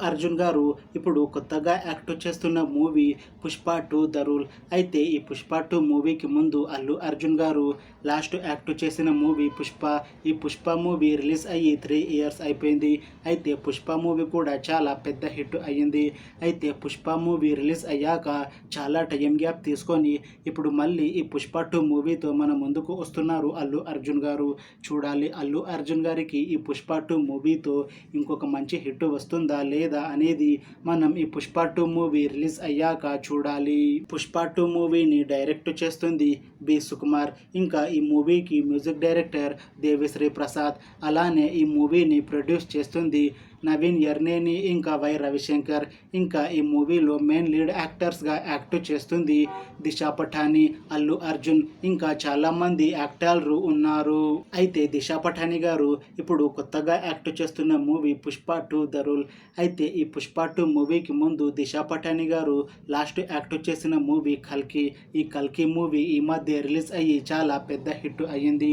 అర్జున్ గారు ఇప్పుడు కొత్తగా యాక్ట్ చేస్తున్న మూవీ పుష్ప 2 ద రూల్. అయితే ఈ పుష్ప 2 మూవీకి ముందు అల్లు అర్జున్ గారు లాస్ట్ యాక్ట్ చేసిన మూవీ పుష్ప. ఈ పుష్ప మూవీ రిలీజ్ అయ్యి 3 ఇయర్స్ అయిపోయింది. అయితే పుష్ప మూవీ కూడా చాలా పెద్ద హిట్ అయ్యింది. అయితే పుష్ప మూవీ రిలీజ్ అయ్యాక చాలా టైం గ్యాప్ తీసుకొని ఇప్పుడు మళ్ళీ ఈ పుష్ప 2 మూవీతో మన ముందుకు వస్తున్నారు అల్లు అర్జున్ గారు. చూడాలి అల్లు అర్జున్ గారికి ఈ పుష్ప 2 మూవీతో ఇంకొక మంచి హిట్ వస్తుందా లేదా అనేది మనం ఈ పుష్ప 2 మూవీ రిలీజ్ అయ్యాక చూడాలి. పుష్ప 2 మూవీని డైరెక్ట్ చేస్తుంది బి సుకుమార్. ఇంకా ఈ మూవీకి మ్యూజిక్ డైరెక్టర్ దేవిశ్రీ ప్రసాద్. అలానే ఈ మూవీని ప్రొడ్యూస్ చేస్తుంది నవీన్ ఎర్నేని ఇంకా వై రవిశంకర్. ఇంకా ఈ మూవీలో మెయిన్ లీడ్ యాక్టర్స్గా యాక్ట్ చేస్తుంది దిశా పటాని, అల్లు అర్జున్ ఇంకా చాలామంది యాక్టర్లు ఉన్నారు. అయితే దిశా పటాని గారు ఇప్పుడు కొత్తగా యాక్ట్ చేస్తున్న మూవీ పుష్ప 2 ద రూల్. అయితే ఈ పుష్ప 2 మూవీకి ముందు దిశా పటాని గారు లాస్ట్ యాక్ట్ చేసిన మూవీ కల్కి. ఈ కల్కి మూవీ ఈ మధ్య రిలీజ్ అయ్యి చాలా పెద్ద హిట్ అయ్యింది.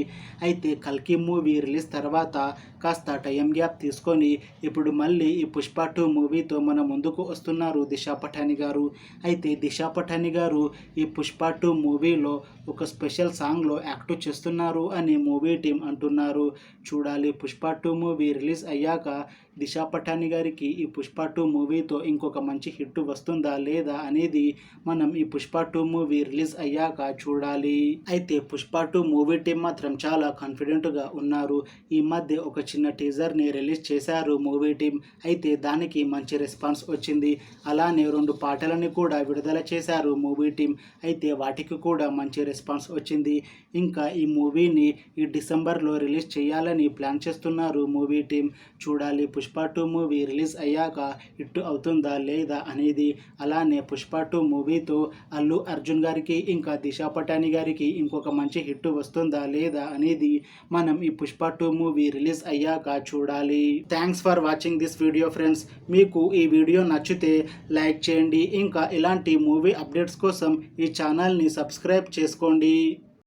అయితే కల్కి మూవీ రిలీజ్ తర్వాత కాస్త టైం గ్యాప్ తీసుకొని ఇప్పుడు మళ్ళీ ఈ పుష్ప 2 మూవీతో మన ముందుకు వస్తున్నారు దిశా పటాని గారు. అయితే దిశా పటాని గారు ఈ పుష్ప 2 మూవీలో ఒక స్పెషల్ సాంగ్లో యాక్ట్ చేస్తున్నారు అని మూవీ టీం అంటున్నారు. చూడాలి పుష్ప 2 మూవీ రిలీజ్ అయ్యాక దిశా పటాని గారికి ఈ పుష్ప 2 మూవీతో ఇంకొక మంచి హిట్ వస్తుందా లేదా అనేది మనం ఈ పుష్ప 2 మూవీ రిలీజ్ అయ్యాక చూడాలి. అయితే పుష్ప 2 మూవీ టీం మాత్రం చాలా కాన్ఫిడెంట్గా ఉన్నారు. ఈ మధ్య ఒక చిన్న టీజర్ని రిలీజ్ చేశారు మూవీ టీం. అయితే దానికి మంచి రెస్పాన్స్ వచ్చింది. అలానే 2 పాటలని కూడా విడుదల చేశారు మూవీ టీం. అయితే వాటికి కూడా మంచి రెస్పాన్స్ వచ్చింది. ఇంకా ఈ మూవీని ఈ డిసెంబర్లో రిలీజ్ చేయాలని ప్లాన్ చేస్తున్నారు మూవీ టీం. చూడాలి పుష్ప 2 మూవీ రిలీజ్ అయ్యాక హిట్ అవుతుందా లేదా అనేది. అలానే పుష్ప 2 మూవీతో అల్లు అర్జున్ గారికి ఇంకా దిశా పటాని గారికి ఇంకొక మంచి హిట్ వస్తుందా లేదా అనేది మనం ఈ పుష్ప 2 మూవీ రిలీజ్ అయ్యాక చూడాలి. Thanks for watching this video friends. మీకు ఈ వీడియో నచ్చితే లైక్ చేయండి. ఇంకా ఇలాంటి మూవీ అప్డేట్స్ కోసం ఈ ఛానల్ని సబ్స్క్రైబ్ చేసుకోండి.